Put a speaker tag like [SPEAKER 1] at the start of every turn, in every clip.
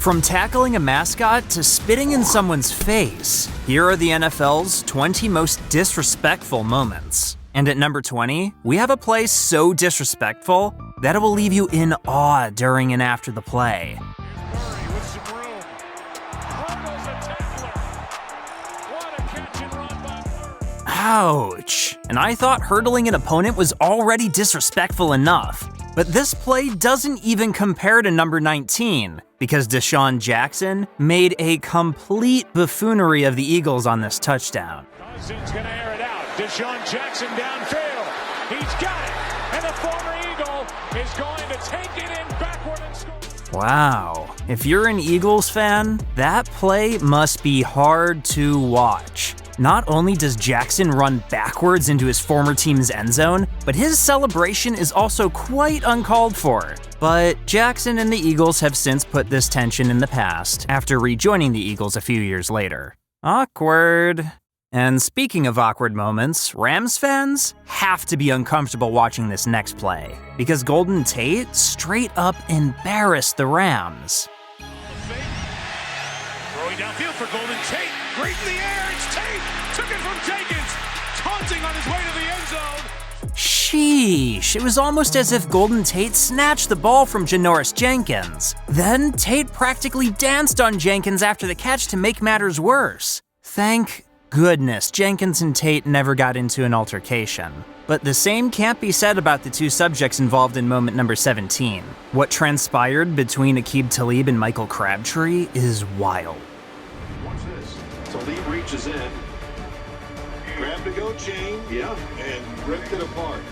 [SPEAKER 1] From tackling a mascot to spitting in someone's face, here are the NFL's 20 most disrespectful moments. And at number 20, we have a play so disrespectful that it will leave you in awe during and after the play.
[SPEAKER 2] Murray with some room. Hurdles a tackler. What a catch and run by Murray.
[SPEAKER 1] Ouch. And I thought hurdling an opponent was already disrespectful enough. But this play doesn't even compare to number 19, because Deshaun Jackson made a complete buffoonery of the Eagles on this touchdown.
[SPEAKER 2] Cousins gonna air it out. Deshaun Jackson downfield. He's got it. And the former Eagle is going to take it in backward and score.
[SPEAKER 1] Wow. If you're an Eagles fan, that play must be hard to watch. Not only does Jackson run backwards into his former team's end zone, but his celebration is also quite uncalled for. But Jackson and the Eagles have since put this tension in the past after rejoining the Eagles a few years later. Awkward. And speaking of awkward moments, Rams fans have to be uncomfortable watching this next play, because Golden Tate straight up embarrassed the Rams.
[SPEAKER 2] Throwing downfield for Golden Tate. Great in the air. It's Tate. Took it from Jenkins. Taunting on his way to the end zone.
[SPEAKER 1] Sheesh, it was almost as if Golden Tate snatched the ball from Janoris Jenkins. Then Tate practically danced on Jenkins after the catch to make matters worse. Thank goodness Jenkins and Tate never got into an altercation. But the same can't be said about the two subjects involved in moment number 17. What transpired between Aqib Talib and Michael Crabtree is wild.
[SPEAKER 3] Watch this. Talib reaches in, grabbed the goat chain, and ripped it apart.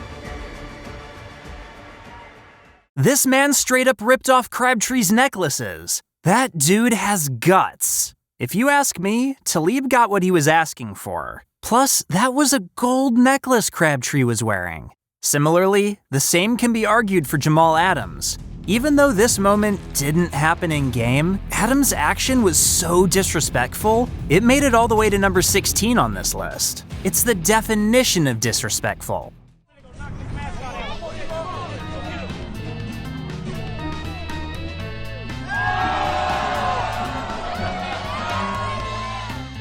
[SPEAKER 1] This man straight up ripped off Crabtree's necklaces. That dude has guts. If you ask me, Talib got what he was asking for. Plus, that was a gold necklace Crabtree was wearing. Similarly, the same can be argued for Jamal Adams. Even though this moment didn't happen in game, Adams' action was so disrespectful, it made it all the way to number 16 on this list. It's the definition of disrespectful.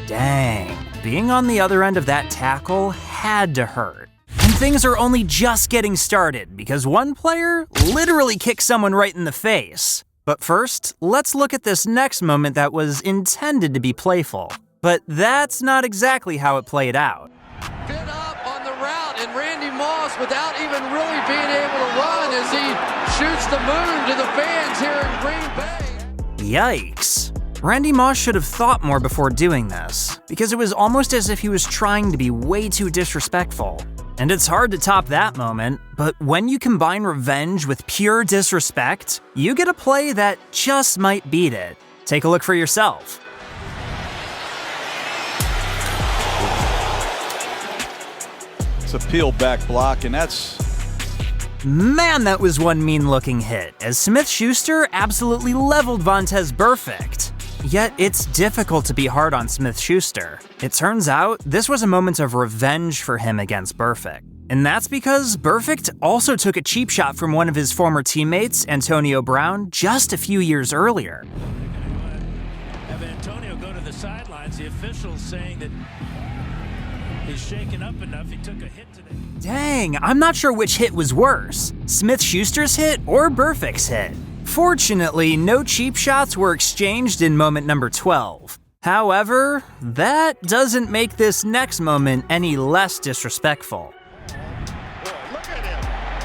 [SPEAKER 1] Dang, being on the other end of that tackle had to hurt. And things are only just getting started because one player literally kicked someone right in the face. But first, let's look at this next moment that was intended to be playful. But that's not exactly how it played out.
[SPEAKER 4] Bit up on the route, and Randy Moss, without even really being able to run, as he shoots the moon to the fans here in Green Bay.
[SPEAKER 1] Yikes. Randy Moss should have thought more before doing this, because it was almost as if he was trying to be way too disrespectful. And it's hard to top that moment, but when you combine revenge with pure disrespect, you get a play that just might beat it. Take a look for yourself.
[SPEAKER 5] It's a peel back block, and that's...
[SPEAKER 1] Man, that was one mean-looking hit, as Smith-Schuster absolutely leveled Vontaze Burfict. Yet it's difficult to be hard on Smith-Schuster. It turns out this was a moment of revenge for him against Burfict. And that's because Burfict also took a cheap shot from one of his former teammates, Antonio Brown, just a few years earlier.
[SPEAKER 6] Have Antonio go to the sidelines, the officials saying that he's shaken up enough, he took a hit today.
[SPEAKER 1] Dang, I'm not sure which hit was worse, Smith-Schuster's hit or Burfict's hit. Fortunately, no cheap shots were exchanged in moment number 12. However, that doesn't make this next moment any less disrespectful.
[SPEAKER 3] Look at him,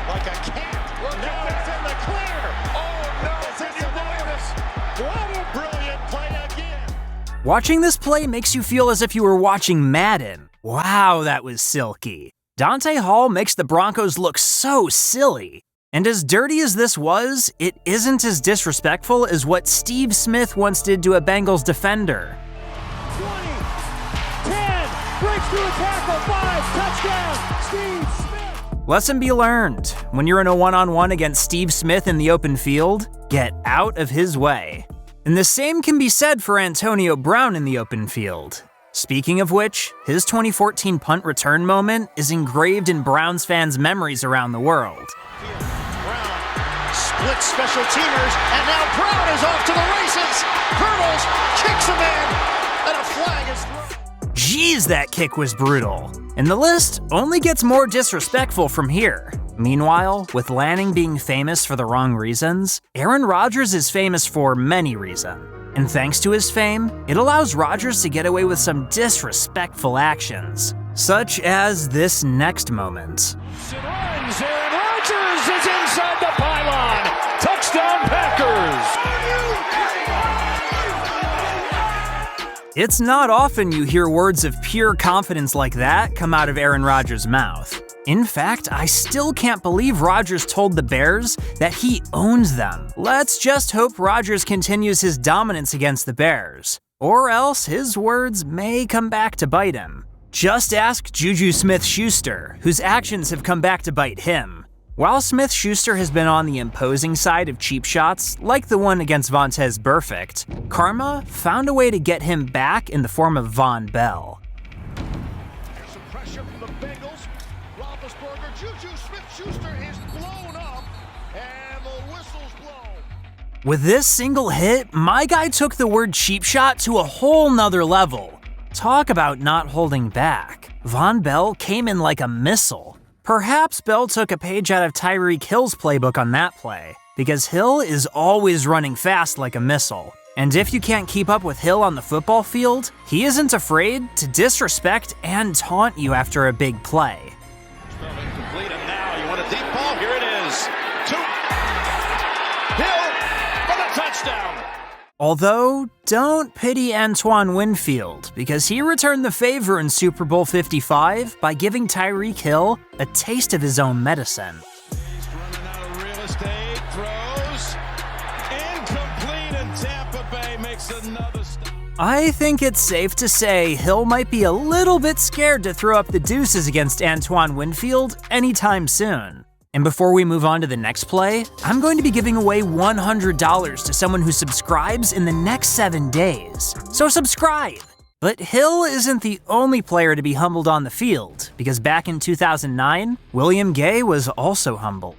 [SPEAKER 3] like a cat. Look out, it's in the clear. Oh no, what a brilliant play again.
[SPEAKER 1] Watching this play makes you feel as if you were watching Madden. Wow, that was silky. Dante Hall makes the Broncos look so silly. And as dirty as this was, it isn't as disrespectful as what Steve Smith once did to a Bengals defender.
[SPEAKER 2] 20, 10, breaks through a tackle, 5, touchdown, Steve Smith.
[SPEAKER 1] Lesson be learned. When you're in a one-on-one against Steve Smith in the open field, get out of his way. And the same can be said for Antonio Brown in the open field. Speaking of which, his 2014 punt return moment is engraved in Browns fans' memories around the world.
[SPEAKER 3] Brown splits special teamers, and now Brown is off to the races.
[SPEAKER 1] that kick was brutal. And the list only gets more disrespectful from here. Meanwhile, with Lanning being famous for the wrong reasons, Aaron Rodgers is famous for many reasons. And thanks to his fame, it allows Rodgers to get away with some disrespectful actions, such as this next moment.
[SPEAKER 2] Runs, Aaron Rodgers is inside the pylon. Touchdown Packers.
[SPEAKER 1] It's not often you hear words of pure confidence like that come out of Aaron Rodgers' mouth. In fact, I still can't believe Rodgers told the Bears that he owns them. Let's just hope Rodgers continues his dominance against the Bears, or else his words may come back to bite him. Just ask Juju Smith-Schuster, whose actions have come back to bite him. While Smith-Schuster has been on the imposing side of cheap shots, like the one against Vontaze Burfict, karma found a way to get him back in the form of Von Bell.
[SPEAKER 3] There's some pressure from the Bengals. Roethlisberger, Juju Smith-Schuster is blown up, and the whistle's blown.
[SPEAKER 1] With this single hit, my guy took the word cheap shot to a whole nother level. Talk about not holding back. Von Bell came in like a missile. Perhaps Bell took a page out of Tyreek Hill's playbook on that play, because Hill is always running fast like a missile. And if you can't keep up with Hill on the football field, he isn't afraid to disrespect and taunt you after a big play.
[SPEAKER 3] Complete, and now you want a deep ball. Here it is. Hill for the touchdown.
[SPEAKER 1] Although, don't pity Antoine Winfield, because he returned the favor in Super Bowl 55 by giving Tyreek Hill a taste of his own medicine.
[SPEAKER 3] He's running out of real estate, throws, incomplete, and Tampa Bay makes another stop.
[SPEAKER 1] I think it's safe to say Hill might be a little bit scared to throw up the deuces against Antoine Winfield anytime soon. And before we move on to the next play, I'm going to be giving away $100 to someone who subscribes in the next 7 days. So subscribe! But Hill isn't the only player to be humbled on the field, because back in 2009, William Gay was also humbled.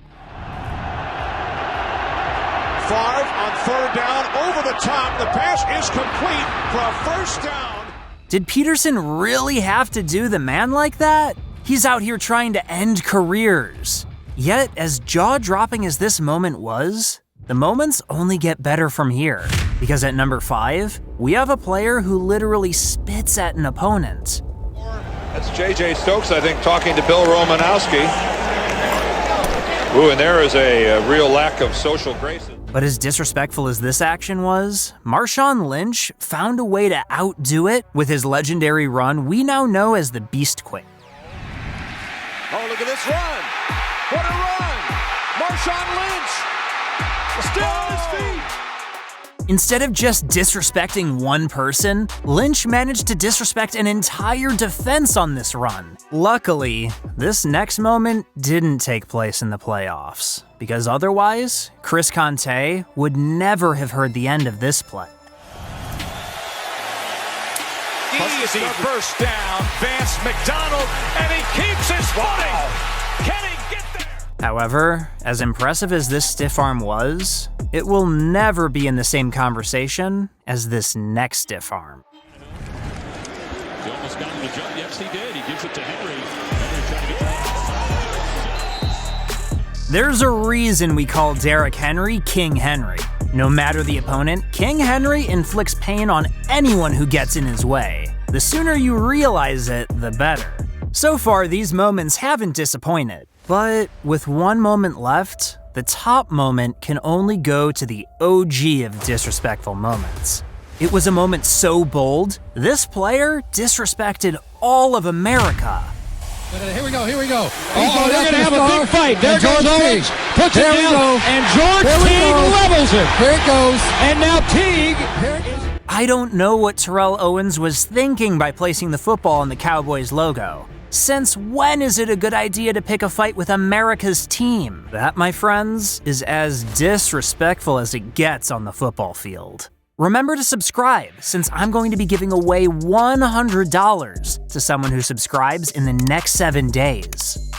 [SPEAKER 3] Favre on third down, over the top. The pass is complete for a first down.
[SPEAKER 1] Did Peterson really have to do the man like that? He's out here trying to end careers. Yet, as jaw-dropping as this moment was, the moments only get better from here. Because at number 5, we have a player who literally spits at an opponent.
[SPEAKER 7] That's J.J. Stokes, I think, talking to Bill Romanowski. Ooh, and there is a real lack of social grace.
[SPEAKER 1] But as disrespectful as this action was, Marshawn Lynch found a way to outdo it with his legendary run we now know as the Beast Quake.
[SPEAKER 3] Oh, look at this run. What a run! Marshawn Lynch still on his feet.
[SPEAKER 1] Instead of just disrespecting one person, Lynch managed to disrespect an entire defense on this run. Luckily, this next moment didn't take place in the playoffs, because otherwise, Chris Conte would never have heard the end of this play.
[SPEAKER 2] Easy first down, Vance McDonald, and he keeps his footing. Can he get there?
[SPEAKER 1] However, as impressive as this stiff arm was, it will never be in the same conversation as this next stiff arm.
[SPEAKER 2] He almost got him to jump. Yes, he did. He gives it to Henry.
[SPEAKER 1] There's a reason we call Derrick Henry King Henry. No matter the opponent, King Henry inflicts pain on anyone who gets in his way. The sooner you realize it, the better. So far, these moments haven't disappointed. But with one moment left, the top moment can only go to the OG of disrespectful moments. It was a moment so bold, this player disrespected all of America.
[SPEAKER 8] Here we go.
[SPEAKER 9] Oh, they're going to have a big fight. There goes Owens, puts it down, and George Teague levels it.
[SPEAKER 8] Here it goes.
[SPEAKER 9] And now Teague.
[SPEAKER 1] I don't know what Terrell Owens was thinking by placing the football on the Cowboys logo. Since when is it a good idea to pick a fight with America's team? That, my friends, is as disrespectful as it gets on the football field. Remember to subscribe, since I'm going to be giving away $100 to someone who subscribes in the next 7 days.